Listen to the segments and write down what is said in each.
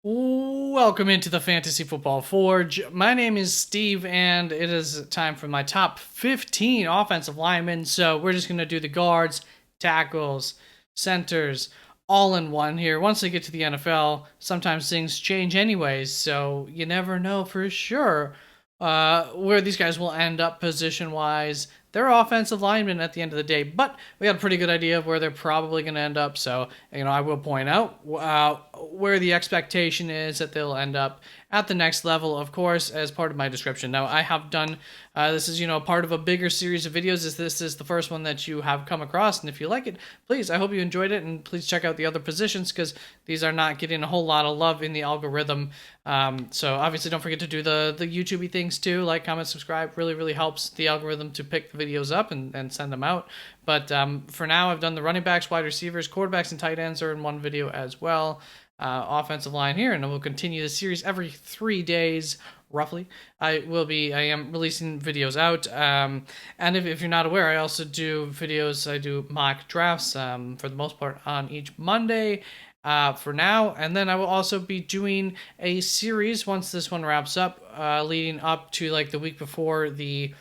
Welcome into the Fantasy Football Forge. My name is Steve, and it is time for my top 15 offensive linemen. So we're just going to do the guards, tackles, centers, all in one here. Once they get to the NFL, sometimes things change anyways, so you never know for sure where these guys will end up position wise. They're offensive linemen at the end of the day, but we got a pretty good idea of where they're probably going to end up. So, I will point out where the expectation is that they'll end up at the next level, of course, as part of my description. Now, I have done this is part of a bigger series of videos. This is the first one that you have come across, and if you like it, please, I hope you enjoyed it, and please check out the other positions because these are not getting a whole lot of love in the algorithm. So obviously, don't forget to do the YouTubey things too, like, comment, subscribe. Really helps the algorithm to pick the videos up and send them out. But for now, I've done the running backs, wide receivers, quarterbacks, and tight ends are in one video as well. Offensive line here, and we'll continue the series every 3 days roughly. I am releasing videos out, and if you're not aware, I also do videos. I do mock drafts for the most part on each Monday for now, and then I will also be doing a series once this one wraps up, leading up to like the week before the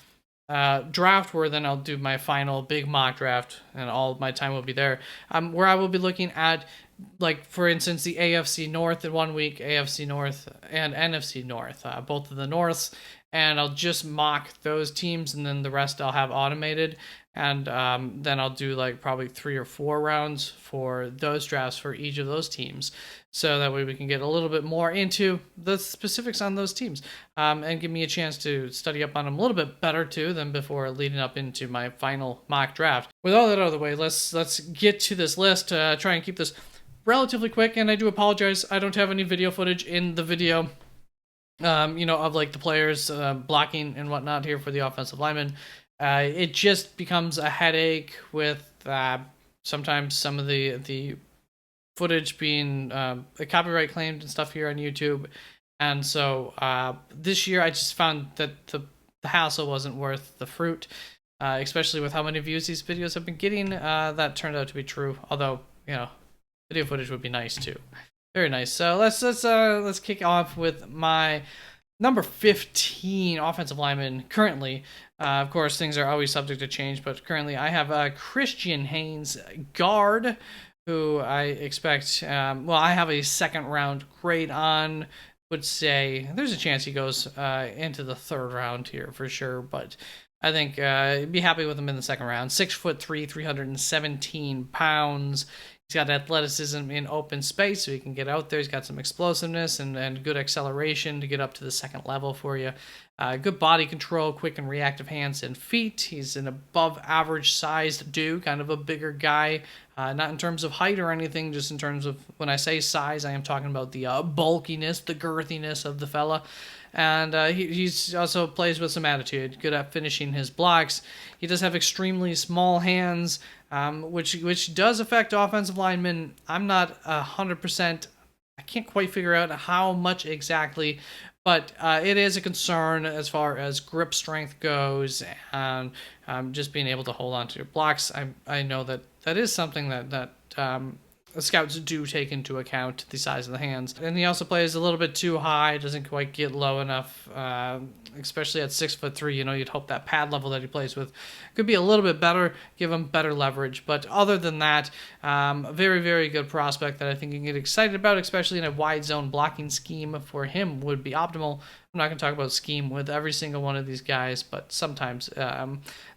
draft, where then I'll do my final big mock draft, and all of my time will be there. Where I will be looking at, like, for instance, the AFC North in 1 week, AFC North and NFC North, both of the Norths, and I'll just mock those teams, and then the rest I'll have automated, and then I'll do like probably 3 or 4 rounds for those drafts for each of those teams, so that way we can get a little bit more into the specifics on those teams, and give me a chance to study up on them a little bit better too than before leading up into my final mock draft. With all that out of the way, let's get to this list. Try and keep this relatively quick, and I do apologize, I don't have any video footage in the video, of like the players blocking and whatnot here for the offensive linemen. It just becomes a headache with sometimes some of the footage being copyright claimed and stuff here on YouTube, and so this year I just found that the hassle wasn't worth the fruit, especially with how many views these videos have been getting. That turned out to be true, although video footage would be nice too. Very nice. So let's kick off with my number 15 offensive lineman currently. Of course, things are always subject to change, but currently I have Christian Haynes, guard, who I expect. I have a second round grade on. Would say there's a chance he goes into the third round here for sure, but I think be happy with him in the second round. 6'3", 317 pounds. He's got athleticism in open space, so he can get out there. He's got some explosiveness and good acceleration to get up to the second level for you. Good body control, quick and reactive hands and feet. He's an above average sized dude, kind of a bigger guy. Not in terms of height or anything, just in terms of, when I say size, I am talking about the bulkiness, the girthiness of the fella. And he's also plays with some attitude, good at finishing his blocks. He does have extremely small hands, which does affect offensive linemen. I'm not 100%. I can't quite figure out how much exactly, but it is a concern as far as grip strength goes, and just being able to hold on to your blocks. I know that is something that scouts do take into account, the size of the hands. And he also plays a little bit too high, doesn't quite get low enough, especially at 6'3". You'd hope that pad level that he plays with could be a little bit better, give him better leverage. But other than that, a very good prospect that I think you can get excited about, especially in a wide zone blocking scheme for him would be optimal. I'm not going to talk about scheme with every single one of these guys, but sometimes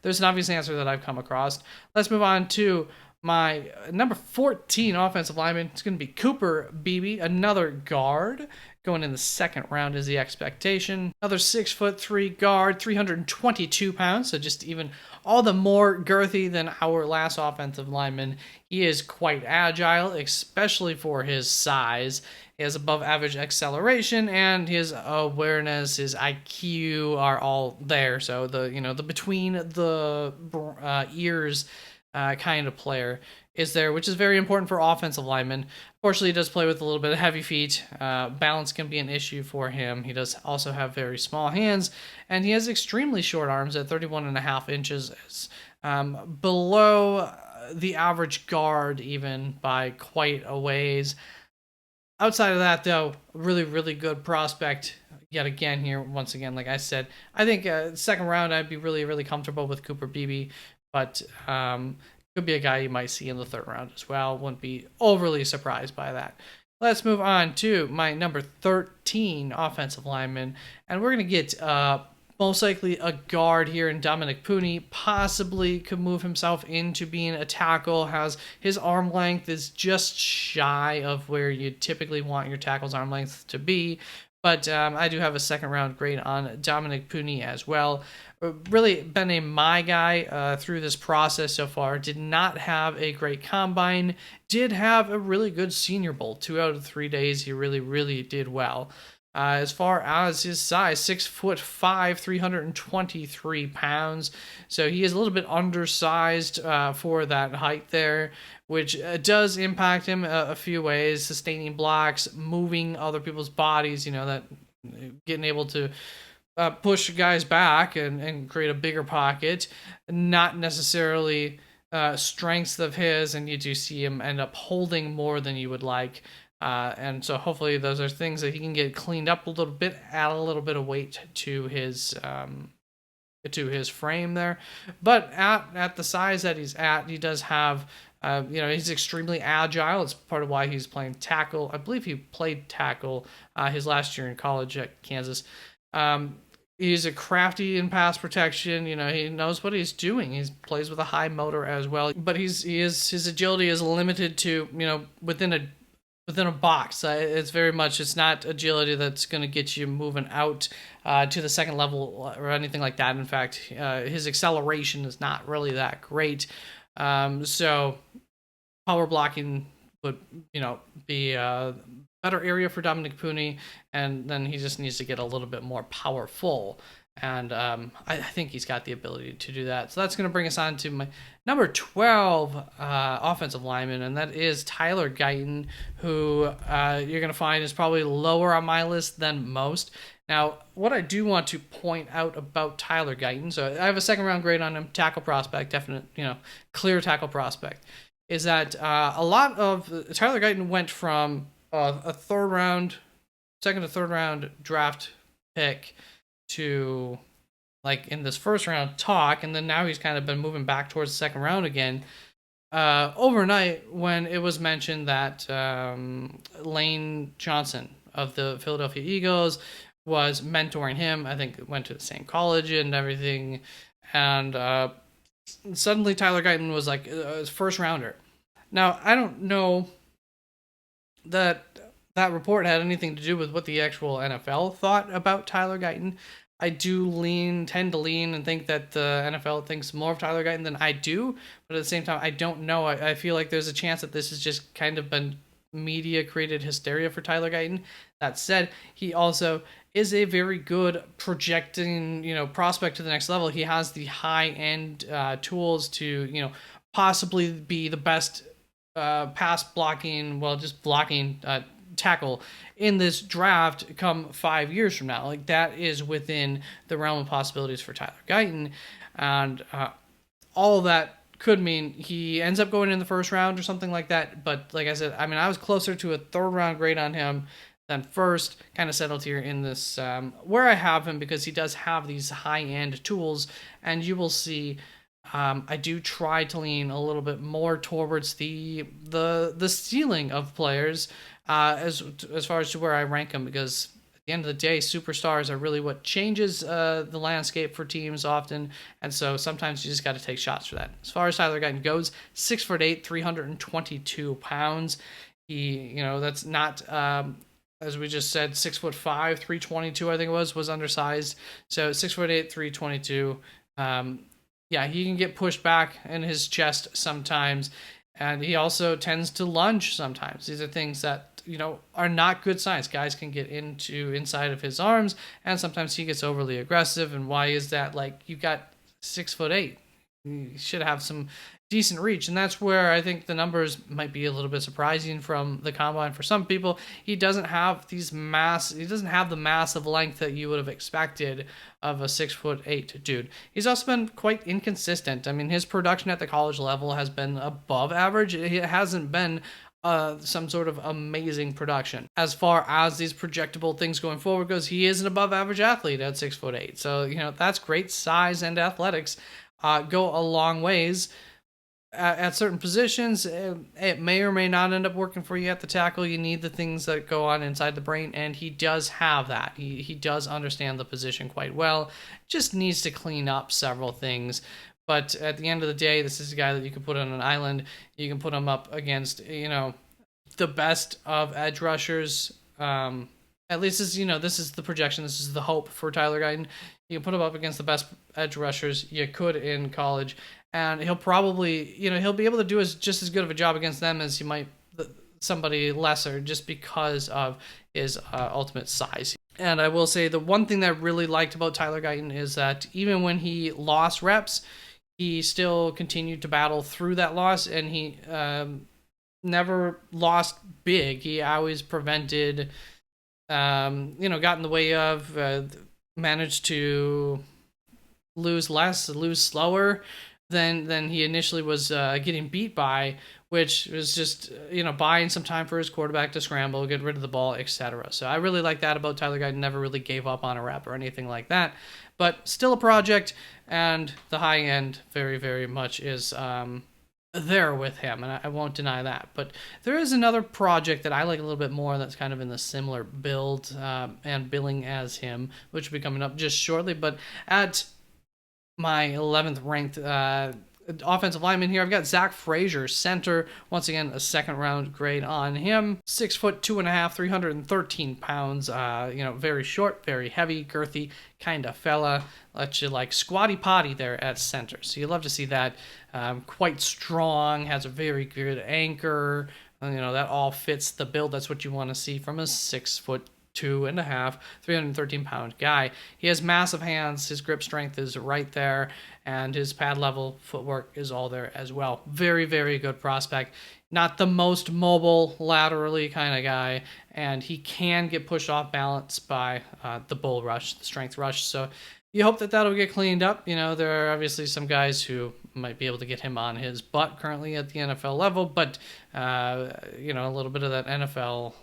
there's an obvious answer that I've come across. Let's move on to my number 14 offensive lineman. It's going to be Cooper Beebe, another guard. Going in the second round is the expectation. Another 6'3" guard, 322 pounds, so just even all the more girthy than our last offensive lineman. He is quite agile, especially for his size. He has above average acceleration, and his awareness, his IQ are all there. So the between the ears kind of player is there, which is very important for offensive linemen. Fortunately, he does play with a little bit of heavy feet. Balance can be an issue for him. He does also have very small hands, and he has extremely short arms at 31.5 inches, below the average guard even by quite a ways. Outside of that, though, really good prospect yet again here. Once again, like I said, I think second round I'd be really comfortable with Cooper Beebe, but could be a guy you might see in the third round as well. Wouldn't be overly surprised by that. Let's move on to my number 13 offensive lineman, and we're gonna get most likely a guard here in Dominic Puny. Possibly could move himself into being a tackle. Has his arm length is just shy of where you typically want your tackle's arm length to be. But I do have a second round grade on Dominic Puny as well. Really been a my guy through this process so far. Did not have a great combine. Did have a really good Senior Bowl. 2 out of 3 days, he really did well. As far as his size, 6'5", 323 pounds. So he is a little bit undersized for that height there, which does impact him a few ways. Sustaining blocks, moving other people's bodies, that getting able to push guys back and create a bigger pocket. Not necessarily strengths of his, and you do see him end up holding more than you would like. And so hopefully those are things that he can get cleaned up a little bit, add a little bit of weight to his frame there. But at the size that he's at, he does have, he's extremely agile. It's part of why he's playing tackle. I believe he played tackle his last year in college at Kansas. He's a crafty in pass protection. He knows what he's doing. He plays with a high motor as well. But his agility is limited to, within a box. It's not agility that's going to get you moving out to the second level or anything like that. In fact, his acceleration is not really that great. So power blocking would, be a better area for Dominic Puny, and then he just needs to get a little bit more powerful. And I think he's got the ability to do that. So that's going to bring us on to my number 12 offensive lineman, and that is Tyler Guyton, who you're going to find is probably lower on my list than most. Now, what I do want to point out about Tyler Guyton, so I have a second round grade on him, tackle prospect, definite, clear tackle prospect, is that a lot of Tyler Guyton went from a second to third round draft pick to like in this first round talk, and then now he's kind of been moving back towards the second round again. Overnight, when it was mentioned that Lane Johnson of the Philadelphia Eagles was mentoring him, I think went to the same college and everything, and suddenly Tyler Guyton was like his first rounder. Now, I don't know that report had anything to do with what the actual NFL thought about Tyler Guyton. I do tend to lean and think that the NFL thinks more of Tyler Guyton than I do, but at the same time, I don't know. I feel like there's a chance that this has just kind of been media created hysteria for Tyler Guyton. That said, he also is a very good projecting, prospect to the next level. He has the high end tools to, possibly be the best pass blocking, just blocking tackle in this draft come 5 years from now. Like, that is within the realm of possibilities for Tyler Guyton, and all of that could mean he ends up going in the first round or something like that. But like I said, I was closer to a third round grade on him than first. Kind of settled here in this where I have him, because he does have these high end tools, and you will see I do try to lean a little bit more towards the ceiling of players as far as to where I rank them, because at the end of the day, superstars are really what changes the landscape for teams often, and so sometimes you just got to take shots for that. As far as Tyler Guyton goes, 6'8", 322 pounds. He, that's not as we just said, 6'5", 322, I think it was undersized. So 6'8", 322. Yeah, he can get pushed back in his chest sometimes, and he also tends to lunge sometimes. These are things that, are not good signs. Guys can get inside of his arms, and sometimes he gets overly aggressive. And why is that? Like, you got 6'8". You should have some decent reach, and that's where I think the numbers might be a little bit surprising from the combine for some people. He doesn't have the massive length that you would have expected of a 6'8" dude. He's also been quite inconsistent. His production at the college level has been above average. It hasn't been some sort of amazing production. As far as these projectable things going forward goes, he is an above average athlete at 6'8". So, that's great. Size and athletics go a long ways. At certain positions, it may or may not end up working for you at the tackle. You need the things that go on inside the brain, and he does have that. He does understand the position quite well. Just needs to clean up several things. But at the end of the day, this is a guy that you can put on an island. You can put him up against, the best of edge rushers. At least this is the projection. This is the hope for Tyler Guyton. You can put him up against the best edge rushers you could in college, and he'll probably, he'll be able to do just as good of a job against them as he might somebody lesser, just because of his ultimate size. And I will say the one thing that I really liked about Tyler Guyton is that even when he lost reps, he still continued to battle through that loss, and he never lost big. He always prevented, got in the way of, managed to lose less, lose slower than he initially was getting beat by, which was just, buying some time for his quarterback to scramble, get rid of the ball, etc. So I really like that about Tyler Guyton. Never really gave up on a rep or anything like that, but still a project, and the high end very, very much is there with him, and I won't deny that. But there is another project that I like a little bit more that's kind of in the similar build and billing as him, which will be coming up just shortly. But at my 11th ranked offensive lineman here, I've got Zach Frazier, center. Once again, a second round grade on him. 6'2.5", 313 pounds. Very short, very heavy, girthy kind of fella. Let you like squatty potty there at center. So you love to see that. Quite strong, has a very good anchor. That all fits the build. That's what you want to see from a 6'2.5", 313-pound guy. He has massive hands. His grip strength is right there, and his pad level footwork is all there as well. Very, very good prospect. Not the most mobile laterally kind of guy, and he can get pushed off balance by the bull rush, the strength rush. So you hope that that'll get cleaned up. There are obviously some guys who might be able to get him on his butt currently at the NFL level, but a little bit of that NFL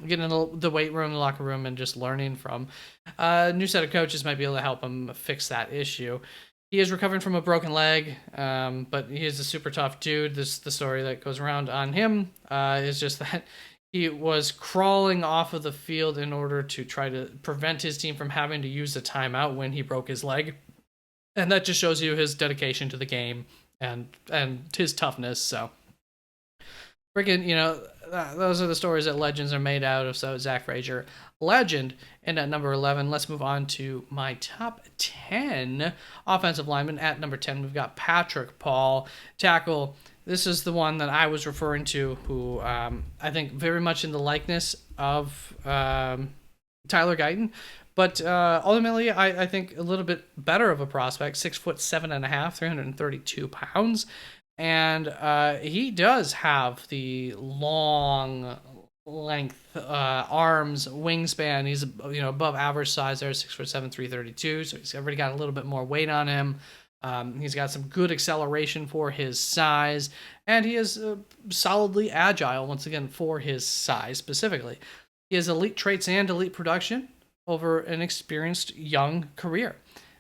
getting in the weight room, the locker room, and just learning from a new set of coaches might be able to help him fix that issue. He is recovering from a broken leg, but he is a super tough dude. The story that goes around on him is just that he was crawling off of the field in order to try to prevent his team from having to use a timeout when he broke his leg. And that just shows you his dedication to the game and his toughness. So, freaking, those are the stories that legends are made out of. So, Zach Frazier, legend. And at number 11, let's move on to my top 10 offensive linemen. At number 10, we've got Patrick Paul, tackle. This is the one that I was referring to, who I think very much in the likeness of Tyler Guyton. But ultimately, I think a little bit better of a prospect, 6'7.5", 332 pounds. And he does have the long length arms, wingspan. He's above average size there, 6'7", 332. So he's already got a little bit more weight on him. He's got some good acceleration for his size, and he is solidly agile, once again, for his size specifically. He has elite traits and elite production over an experienced young career.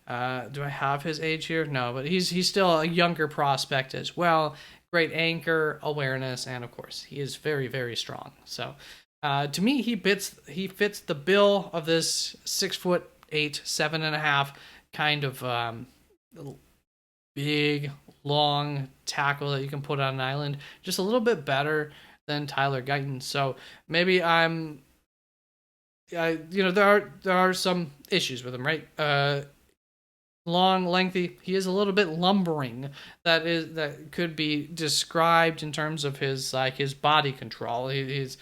Do I have his age here? No, but he's still a younger prospect as well. Great anchor, awareness, and of course, he is very, very strong. So, to me, he fits the bill of this 6'8", 7.5 kind of big, long tackle that you can put on an island. Just a little bit better than Tyler Guyton. So maybe there are some issues with him, right? Long, lengthy. He is a little bit lumbering. That could be described in terms of his body control. He's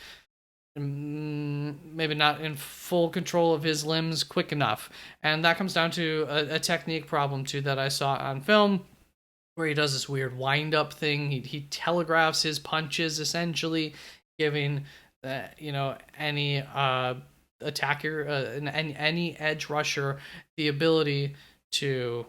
maybe not in full control of his limbs quick enough, and that comes down to a technique problem too that I saw on film, where he does this weird wind up thing. He telegraphs his punches, essentially giving any attacker, any edge rusher, the ability to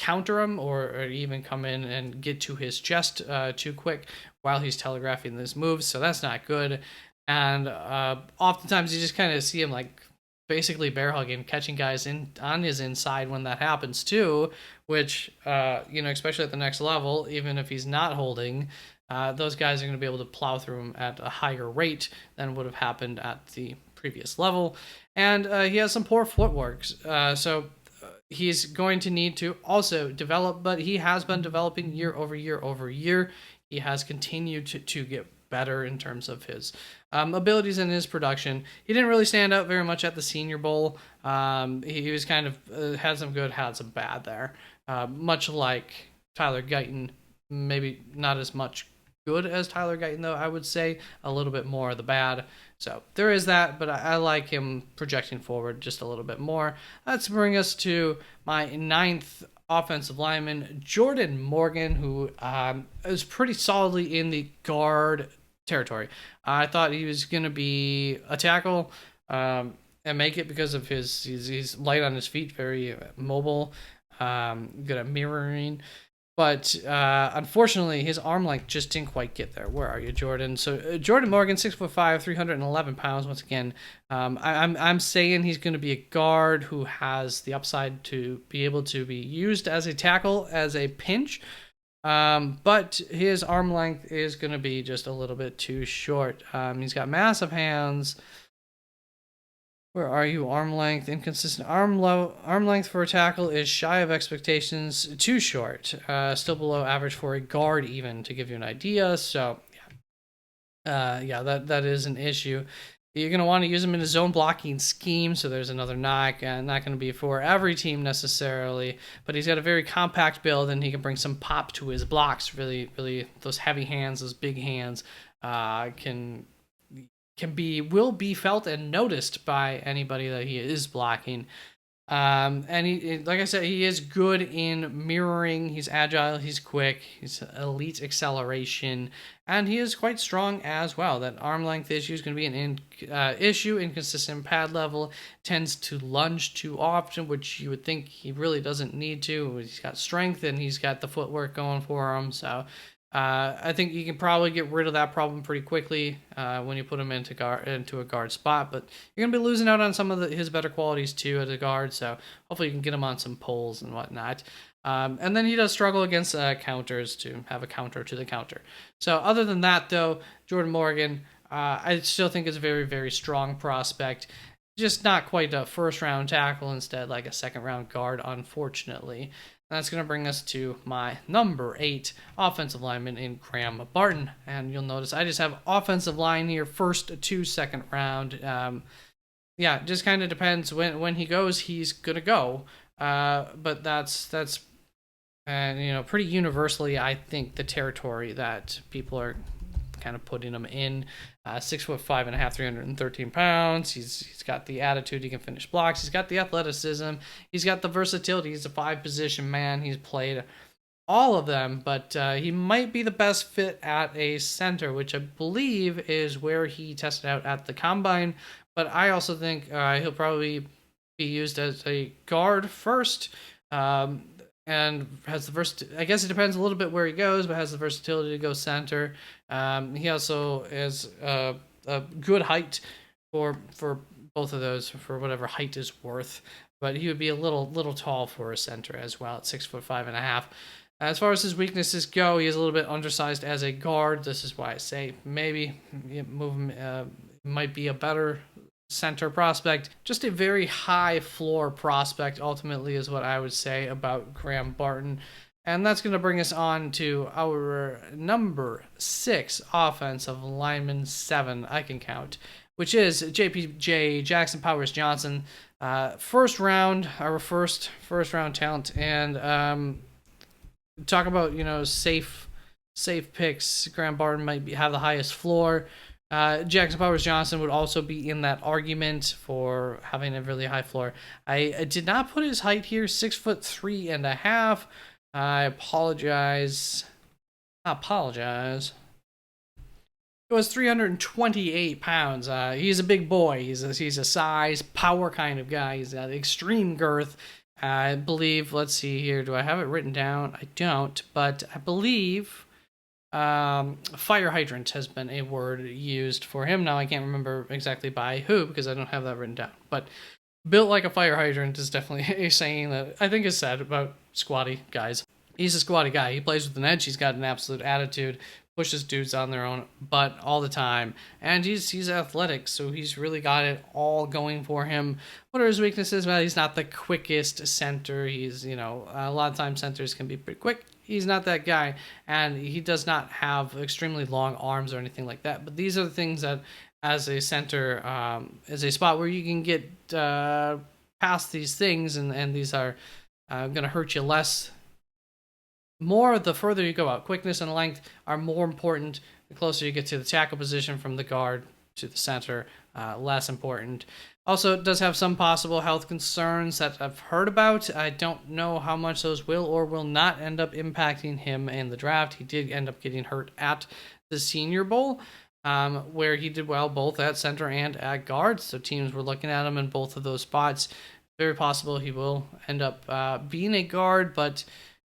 counter him or even come in and get to his chest too quick while he's telegraphing this move. So that's not good. And oftentimes you just kind of see him like basically bear hugging, catching guys in on his inside when that happens too, which especially at the next level, even if he's not holding, those guys are going to be able to plow through him at a higher rate than would have happened at the previous level. And he has some poor footwork, so he's going to need to also develop, but he has been developing year over year over year. He has continued to get better in terms of his abilities and his production. He didn't really stand out very much at the Senior Bowl. He was kind of had some good, had some bad there. Much like Tyler Guyton, maybe not as much good as Tyler Guyton, though, I would say. A little bit more of the bad. So there is that, but I like him projecting forward just a little bit more. Let's bring us to my 9th offensive lineman, Jordan Morgan, who is pretty solidly in the guard territory. I thought he was going to be a tackle and make it because of he's light on his feet, very mobile, good at mirroring. But unfortunately, his arm length just didn't quite get there. Where are you, Jordan? So Jordan Morgan, 6'5", 311 pounds. Once again, I'm saying he's going to be a guard who has the upside to be able to be used as a tackle, as a pinch. But his arm length is going to be just a little bit too short. He's got massive hands. Where are you? Arm length, inconsistent. Arm length for a tackle is shy of expectations, too short. Still below average for a guard, even, to give you an idea. So, that is an issue. You're going to want to use him in a zone blocking scheme, so there's another knock. Not going to be for every team necessarily, but he's got a very compact build, and he can bring some pop to his blocks. Really, really, those heavy hands, those big hands, will be felt and noticed by anybody that he is blocking. And he, like I said, he is good in mirroring. He's agile, he's quick, he's elite acceleration, and he is quite strong as well. That arm length issue is going to be an issue. Inconsistent pad level, tends to lunge too often, which you would think he really doesn't need to. He's got strength and he's got the footwork going for him, so I think you can probably get rid of that problem pretty quickly when you put him into a guard spot. But you're gonna be losing out on some of his better qualities too as a guard. So hopefully you can get him on some poles and whatnot. And then he does struggle against counters, to have a counter to the counter. So other than that, though, Jordan Morgan, I still think is a very, very strong prospect. Just not quite a first-round tackle, instead like a second-round guard, unfortunately. That's going to bring us to my number 8 offensive lineman in Graham Barton. And you'll notice I just have offensive line here, first to second round. Just kind of depends when he goes, he's going to go. But that's pretty universally, I think, the territory that people are kind of putting him in. 6'5.5", 313 pounds. He's got the attitude. He can finish blocks. He's got the athleticism. He's got the versatility. He's a 5-position man. He's played all of them, but he might be the best fit at a center, which I believe is where he tested out at the combine. But I also think he'll probably be used as a guard first. And has the I guess it depends a little bit where he goes, but has the versatility to go center. He also is a good height for both of those, for whatever height is worth. But he would be a little tall for a center as well at 6'5.5". As far as his weaknesses go, he is a little bit undersized as a guard. This is why I say maybe move him. Might be a better center prospect. Just a very high floor prospect, ultimately, is what I would say about Graham Barton. And that's going to bring us on to our number 6 offensive lineman, 7 I can count, which is JPJ Jackson Powers Johnson. First round, our first round talent. And talk about, safe picks. Graham Barton might have the highest floor. Jackson Powers Johnson would also be in that argument for having a really high floor. I did not put his height here, 6'3.5". I apologize. It was 328 pounds. He's a big boy. He's a size, power kind of guy. He's got extreme girth. I believe, let's see here, do I have it written down? I don't, but I believe fire hydrant has been a word used for him. Now I can't remember exactly by who because I don't have that written down, but built like a fire hydrant is definitely a saying that I think is said about squatty guys. He's a squatty guy. He plays with an edge. He's got an absolute attitude, pushes dudes on their own butt all the time, and he's athletic, so he's really got it all going for him. What are his weaknesses? Well, he's not the quickest center. He's, a lot of times centers can be pretty quick. He's not that guy, and he does not have extremely long arms or anything like that. But these are the things that, as a center, is a spot where you can get past these things, and these are going to hurt you less. More the further you go out. Quickness and length are more important the closer you get to the tackle position from the guard to the center. Less important. Also, it does have some possible health concerns that I've heard about. I don't know how much those will or will not end up impacting him in the draft. He did end up getting hurt at the Senior Bowl, where he did well both at center and at guard. So teams were looking at him in both of those spots. Very possible he will end up being a guard, but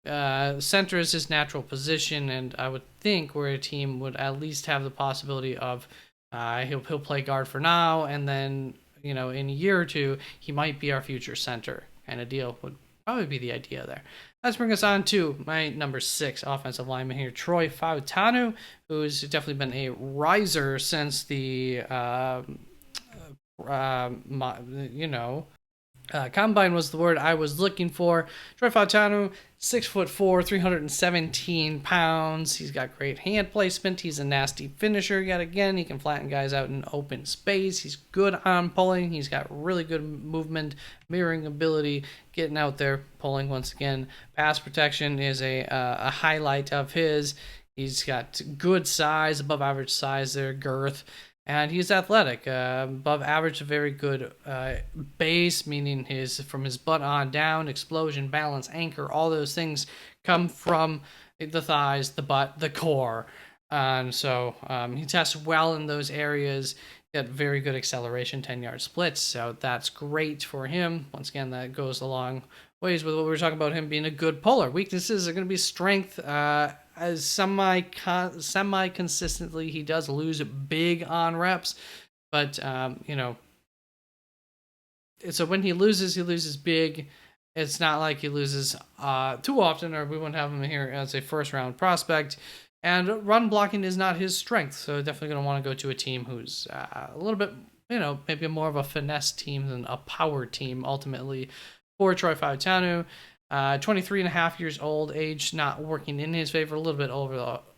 center is his natural position, and I would think where a team would at least have the possibility of he'll play guard for now, and then in a year or two he might be our future center kind of deal would probably be the idea there. Let's bring us on to my number 6 offensive lineman here, Olu Fanu, who's definitely been a riser since the combine was the word I was looking for. Olu Fanu, 6'4", 317 pounds. He's got great hand placement. He's a nasty finisher yet again. He can flatten guys out in open space. He's good on pulling. He's got really good movement, mirroring ability, getting out there, pulling once again. Pass protection is a highlight of his. He's got good size, above average size there, girth. And he's athletic, above average, very good base, meaning from his butt on down, explosion, balance, anchor, all those things come from the thighs, the butt, the core. And so he tests well in those areas. Got very good acceleration, 10-yard splits, so that's great for him. Once again, that goes a long ways with what we were talking about him being a good puller. Weaknesses are going to be strength. As semi-consistently, he does lose big on reps, but so when he loses big. It's not like he loses too often, or we wouldn't have him here as a first-round prospect. And run blocking is not his strength, so definitely going to want to go to a team who's a little bit, maybe more of a finesse team than a power team ultimately for Olu Fanu. 23 and a half years old, age not working in his favor, a little bit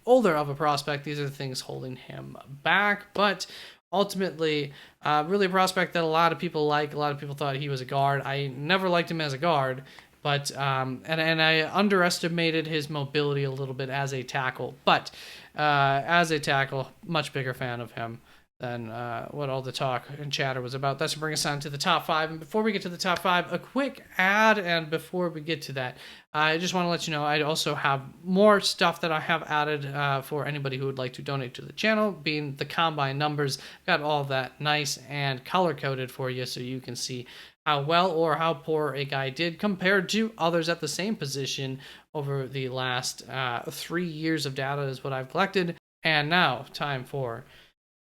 older of a prospect. These are the things holding him back, but ultimately, really a prospect that a lot of people like. A lot of people thought he was a guard. I never liked him as a guard, but and I underestimated his mobility a little bit as a tackle. But as a tackle, much bigger fan of him than what all the talk and chatter was about. That's to bring us on to the top 5. And before we get to the top 5, a quick ad. And before we get to that, I just want to let you know I also have more stuff that I have added for anybody who would like to donate to the channel, being the combine numbers. Got all that nice and color-coded for you so you can see how well or how poor a guy did compared to others at the same position over the last 3 years of data is what I've collected. And now, time for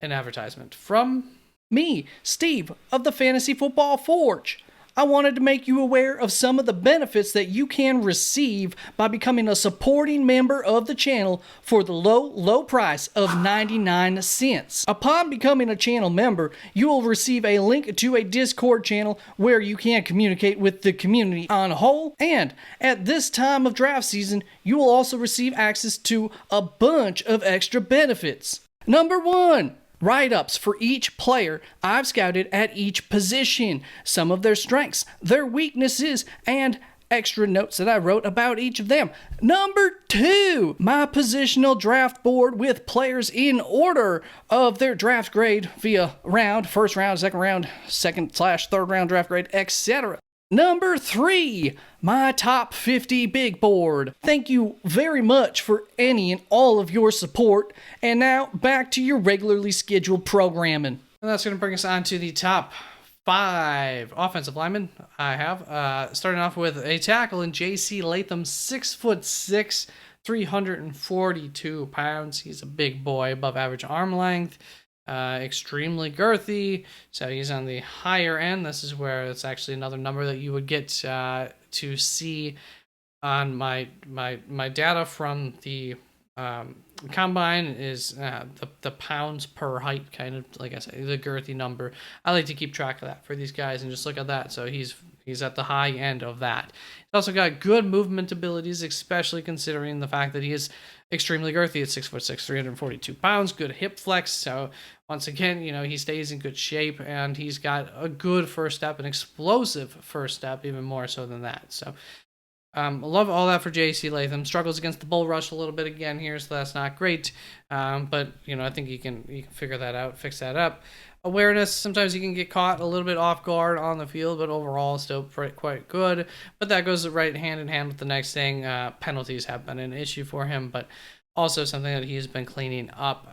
an advertisement from me, Steve, of TheFantasyFootbalForge. I wanted to make you aware of some of the benefits that you can receive by becoming a supporting member of the channel for the low price of 99 cents. Upon becoming a channel member, you will receive a link to a Discord channel where you can communicate with the community on whole, and at this time of draft season, you will also receive access to a bunch of extra benefits. Number 1. Write-ups for each player I've scouted at each position, some of their strengths, their weaknesses, and extra notes that I wrote about each of them. Number 2, my positional draft board with players in order of their draft grade via round, first round, second round, second/third round draft grade, etc. Number 3, my top 50 big board. Thank you very much for any and all of your support. And now back to your regularly scheduled programming. And that's going to bring us on to the top 5 offensive linemen I have. Starting off with a tackle in J.C. Latham, 6'6", 342 pounds. He's a big boy, above average arm length, extremely girthy. So he's on the higher end. This is where it's actually another number that you would get to see on my data from the combine is the pounds per height, kind of like I said, the girthy number. I like to keep track of that for these guys and just look at that. So he's at the high end of that. He's also got good movement abilities, especially considering the fact that he is extremely girthy at 6'6", 342 pounds. Good hip flex. So once again, he stays in good shape, and he's got a good first step, an explosive first step, even more so than that. So I love all that for J.C. Latham. Struggles against the bull rush a little bit again here, so that's not great. But I think you can figure that out, fix that up. Awareness, sometimes he can get caught a little bit off guard on the field, but overall still quite good. But that goes right hand in hand with the next thing. Penalties have been an issue for him, but also something that he's been cleaning up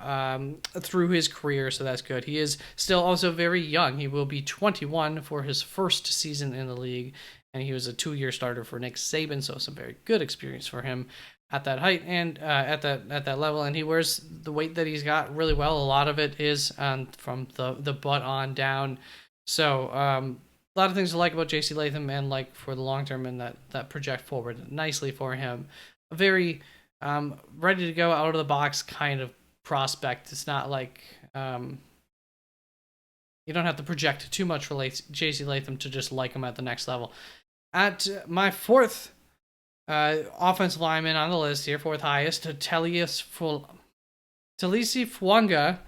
through his career, so that's good. He is still also very young. He will be 21 for his first season in the league, and he was a 2-year starter for Nick Saban, so some very good experience for him at that height and at that level. And he wears the weight that he's got really well. A lot of it is from the butt on down. So a lot of things to like about J.C. Latham, and like for the long term, and that project forward nicely for him. A very ready to go out of the box kind of prospect. It's not like you don't have to project too much for J.C. Latham to just like him at the next level. At my fourth offensive lineman on the list here, fourth highest, Talisi Fwanga,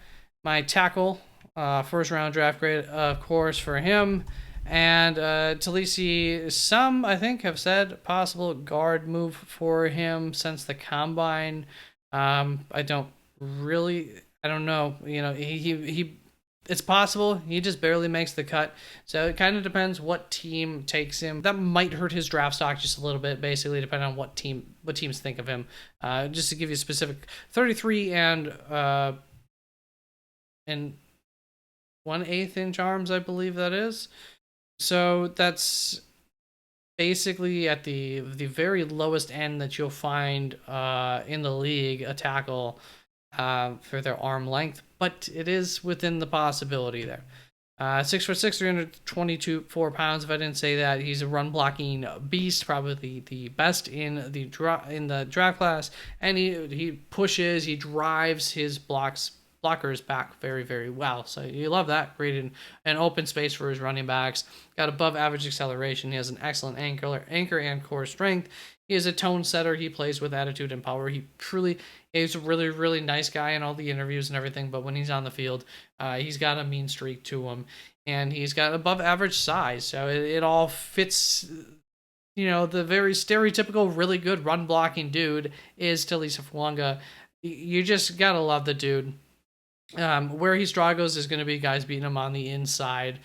my tackle, first round draft grade, of course, for him. And Talisi, some I think have said possible guard move for him since the combine. I don't know. He it's possible. He just barely makes the cut. So it kind of depends what team takes him. That might hurt his draft stock just a little bit, basically, depending on what teams think of him. Just to give you a specific, 33 and 1/8 inch arms, I believe that is. So that's basically at the very lowest end that you'll find in the league, a tackle for their arm length, but it is within the possibility there. 6'6", 324 pounds. If I didn't say that, he's a run blocking beast, probably the best in the draft class, and he pushes, he drives his blockers back very, very well. So you love that. Created an open space for his running backs. Got above average acceleration. He has an excellent anchor and core strength. He is a tone setter. He plays with attitude and power. He truly is a really, really nice guy in all the interviews and everything, but when he's on the field, he's got a mean streak to him, and he's got above average size. So it all fits. The very stereotypical, really good run blocking dude is Talisi Fwanga. You just gotta love the dude. Where he struggles is going to be guys beating him on the inside,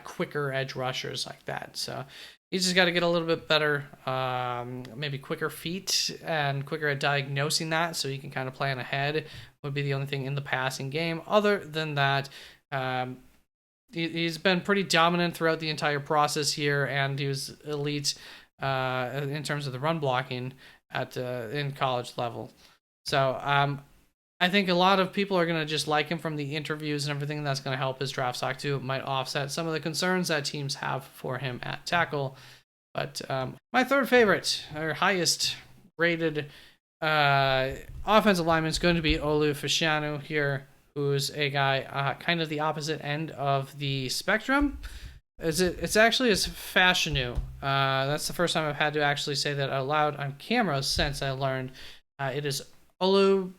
quicker edge rushers like that. So he's just got to get a little bit better, maybe quicker feet and quicker at diagnosing that, so he can kind of plan ahead. Would be the only thing in the passing game. Other than that, he's been pretty dominant throughout the entire process here, and he was elite in terms of the run blocking in college level. So I think a lot of people are going to just like him from the interviews and everything. That's going to help his draft stock too. It might offset some of the concerns that teams have for him at tackle. But my third favorite, or highest rated offensive lineman, is going to be Olu Fanu here, who's a guy kind of the opposite end of the spectrum. It's actually Fashanu. That's the first time I've had to actually say that out loud on camera since I learned it is Olu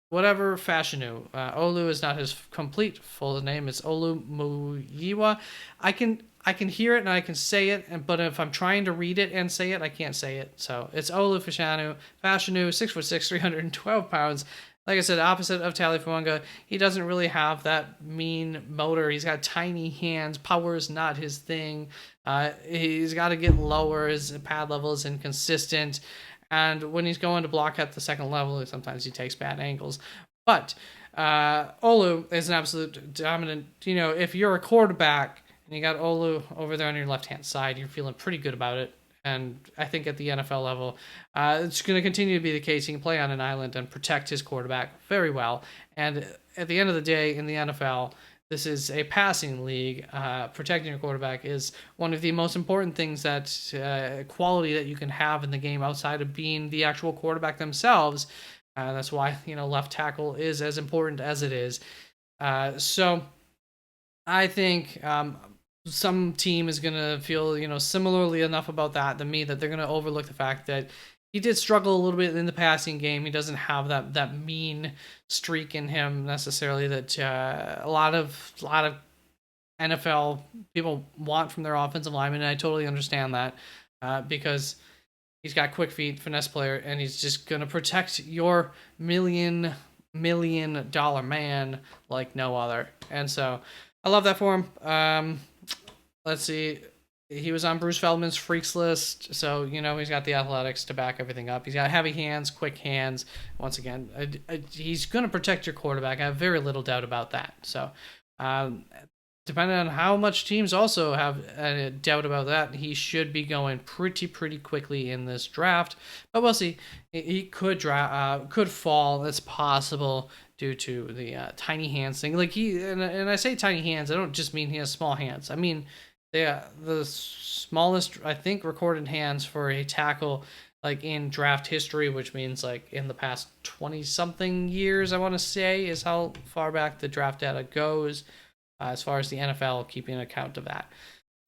whatever Fashanu. Olu is not his complete full name. It's Olu Muyiwa. I can hear it and I can say it, but if I'm trying to read it and say it, I can't say it. So it's Olu Fashanu. 6'6", 312 pounds. Like I said, opposite of Talisi Fwanga, he doesn't really have that mean motor. He's got tiny hands. Power is not his thing. He's got to get lower. His pad level is inconsistent. And when he's going to block at the second level, sometimes he takes bad angles. But Olu is an absolute dominant. If you're a quarterback and you got Olu over there on your left-hand side. You're feeling pretty good about it. And I think at the NFL level, it's going to continue to be the case. He can play on an island and protect his quarterback very well. And at the end of the day, in the NFL, this is a passing league. Protecting your quarterback is one of the most important things that quality that you can have in the game outside of being the actual quarterback themselves. That's why left tackle is as important as it is. So I think some team is going to feel, similarly enough about that than me, that they're going to overlook the fact that he did struggle a little bit in the passing game. He doesn't have that mean streak in him necessarily that a lot of NFL people want from their offensive linemen, and I totally understand that because he's got quick feet, finesse player, and he's just going to protect your $1 million man like no other. And so I love that for him. Let's see. He was on Bruce Feldman's freaks list, so he's got the athletics to back everything up. He's got heavy hands, quick hands. Once again, he's going to protect your quarterback. I have very little doubt about that. So, depending on how much teams also have a doubt about that, he should be going pretty I in this draft. But we'll see. He could fall. That's possible due to the tiny hands thing. Like and I say tiny hands, I don't just mean he has small hands. I mean the smallest, I think, recorded hands for a tackle like in draft history, which means like in the past 20-something years, I want to say, is how far back the draft data goes as far as the NFL keeping account of that.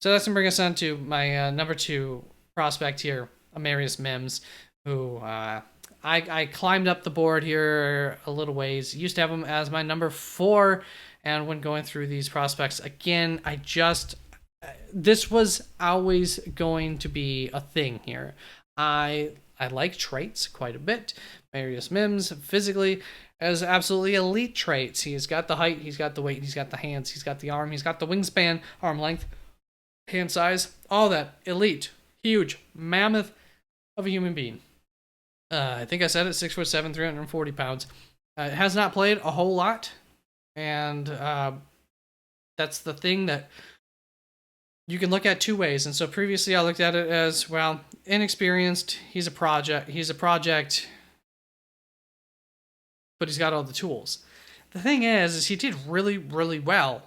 So that's going to bring us on to my number 2 prospect here, Marius Mims, who I climbed up the board here a little ways. Used to have him as my number 4, and when going through these prospects again, this was always going to be a thing here. I like traits quite a bit. Marius Mims physically has absolutely elite traits. He's got the height, he's got the weight, he's got the hands, he's got the arm, he's got the wingspan, arm length, hand size, all that. Elite, huge, mammoth of a human being. I think I said it, 6'7", 340 pounds. Has not played a whole lot, and that's the thing that you can look at two ways. And so previously I looked at it as, well, inexperienced, he's a project, but he's got all the tools. The thing is he did really, really well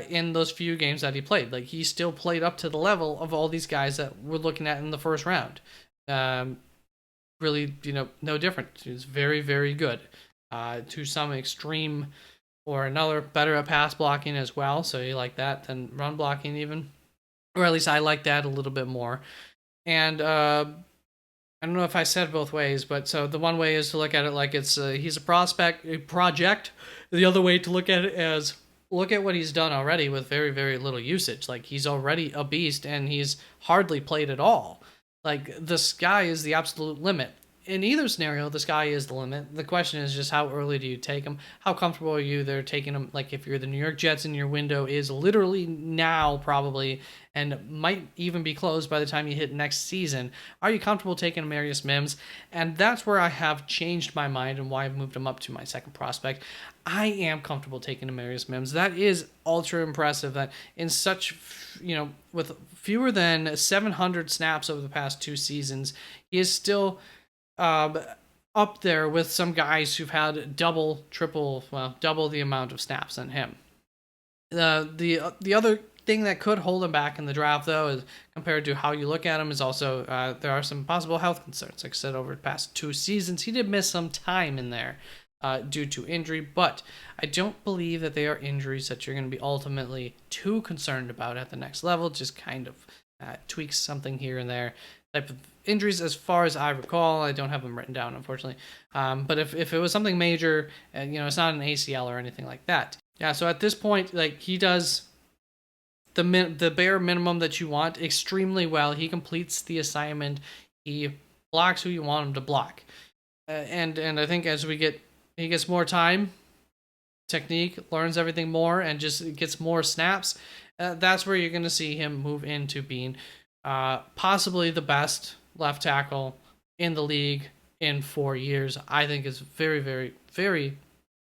in those few games that he played. Like, he still played up to the level of all these guys that we're looking at in the first round. Really, no different. He was very, very good to some extreme or another, better at pass blocking as well. So you like that than run blocking even. Or at least I like that a little bit more. And I don't know if I said both ways, but so the one way is to look at it like it's he's a project. The other way to look at it as, look at what he's done already with very, very little usage. Like, he's already a beast and he's hardly played at all. Like, the sky is the absolute limit. In either scenario, the sky is the limit. The question is just, how early do you take him? How comfortable are you there taking him? Like, if you're the New York Jets and your window is literally now probably, and might even be closed by the time you hit next season, are you comfortable taking Marius Mims? And that's where I have changed my mind and why I've moved him up to my second prospect. I am comfortable taking Marius Mims. That is ultra impressive that in such, with fewer than 700 snaps over the past 2 seasons, he is still up there with some guys who've had double the amount of snaps than him. The other thing that could hold him back in the draft, though, is compared to how you look at him, is also there are some possible health concerns. Like I said, over the past 2 seasons, he did miss some time in there due to injury, but I don't believe that they are injuries that you're going to be ultimately too concerned about at the next level. Just kind of tweaks something here and there. Type of injuries, as far as I recall, I don't have them written down, unfortunately. But if it was something major, it's not an ACL or anything like that. Yeah. So at this point, like, he does the bare minimum that you want extremely well. He completes the assignment. He blocks who you want him to block. And I think as he gets more time, technique, learns everything more, and just gets more snaps, that's where you're going to see him move into being possibly the best left tackle in the league in 4 years. I think is very, very, very,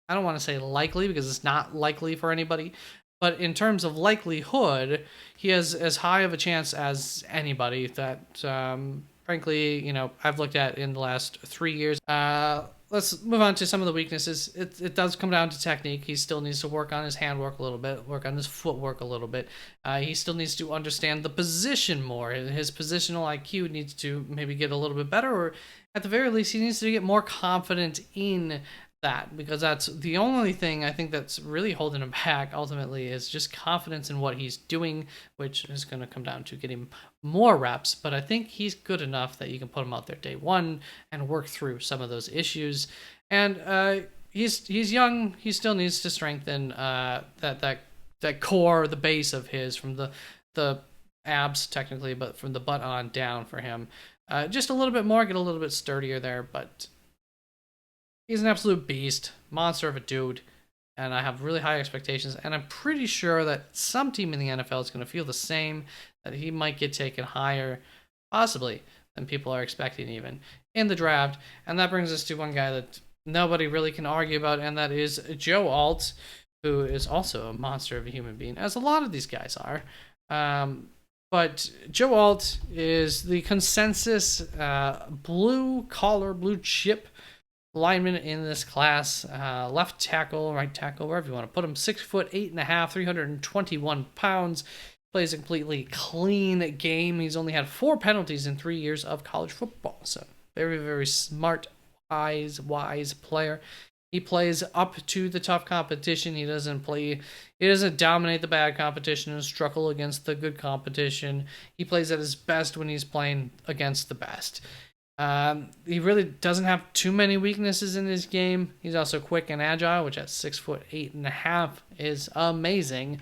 I don't want to say likely, because it's not likely for anybody, But in terms of likelihood, he has as high of a chance as anybody that, frankly, I've looked at in the last 3 years. Let's move on to some of the weaknesses. It does come down to technique. He still needs to work on his handwork a little bit, work on his footwork a little bit. He still needs to understand the position more. His positional IQ needs to maybe get a little bit better, or at the very least, he needs to get more confident in that, because that's the only thing I think that's really holding him back ultimately, is just confidence in what he's doing, which is going to come down to getting more reps. But I think he's good enough that you can put him out there day one and work through some of those issues. And he's young. He still needs to strengthen that core, the base of his, from the abs technically, but from the butt on down for him. Just a little bit more, get a little bit sturdier there, but he's an absolute beast, monster of a dude, and I have really high expectations, and I'm pretty sure that some team in the NFL is going to feel the same, that he might get taken higher, possibly, than people are expecting even, in the draft. And that brings us to one guy that nobody really can argue about, and that is Joe Alt, who is also a monster of a human being, as a lot of these guys are. But Joe Alt is the consensus blue-collar, blue-chip lineman in this class. Left tackle, right tackle, wherever you want to put him. 6'8.5", 321 pounds. Plays a completely clean game. He's only had 4 penalties in 3 years of college football. So very, very smart, wise player. He plays up to the tough competition. He doesn't dominate the bad competition and struggle against the good competition. He plays at his best when he's playing against the best. He really doesn't have too many weaknesses in his game. He's also quick and agile, which at 6'8.5" is amazing.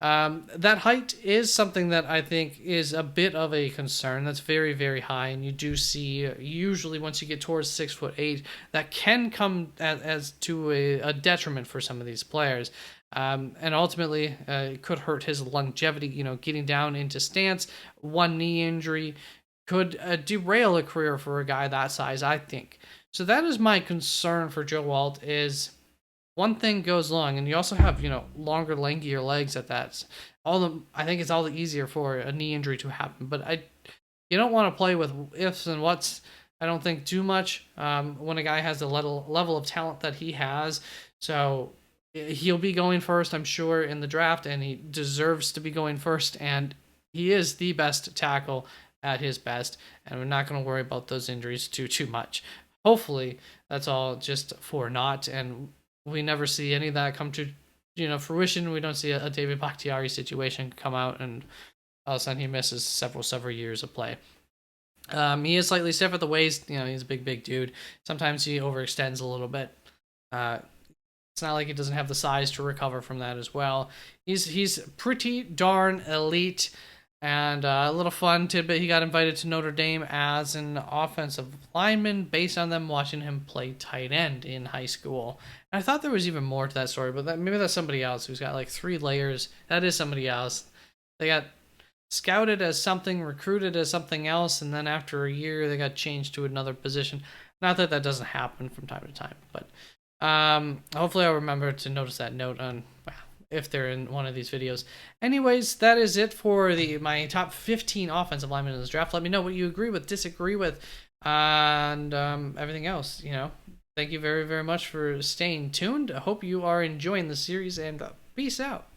That height is something that I think is a bit of a concern. That's very, very high, and you do see usually once you get towards 6'8", that can come as to a detriment for some of these players. And ultimately, it could hurt his longevity. Getting down into stance, one knee injury could derail a career for a guy that size, I think. So that is my concern for Joe Alt, is one thing goes long, and you also have, longer, lankier legs at that. I think it's all the easier for a knee injury to happen. But you don't want to play with ifs and whats, I don't think, too much when a guy has the level of talent that he has. So he'll be going first, I'm sure, in the draft, and he deserves to be going first. And he is the best tackle at his best, and we're not going to worry about those injuries too much. Hopefully, that's all just for naught, and we never see any of that come to fruition. We don't see a David Bakhtiari situation come out and all of a sudden he misses several years of play. He is slightly stiff at the waist. He's a big dude. Sometimes he overextends a little bit. It's not like he doesn't have the size to recover from that as well. He's pretty darn elite. And a little fun tidbit, he got invited to Notre Dame as an offensive lineman based on them watching him play tight end in high school. And I thought there was even more to that story, but maybe that's somebody else who's got like 3 layers. That is somebody else. They got scouted as something, recruited as something else, and then after a year they got changed to another position. Not that that doesn't happen from time to time, but hopefully I'll remember to notice that note on if they're in one of these videos. Anyways, that is it for my top 15 offensive linemen in this draft. Let me know what you agree with, disagree with, and everything else. Thank you very, very much for staying tuned. I hope you are enjoying the series, and peace out.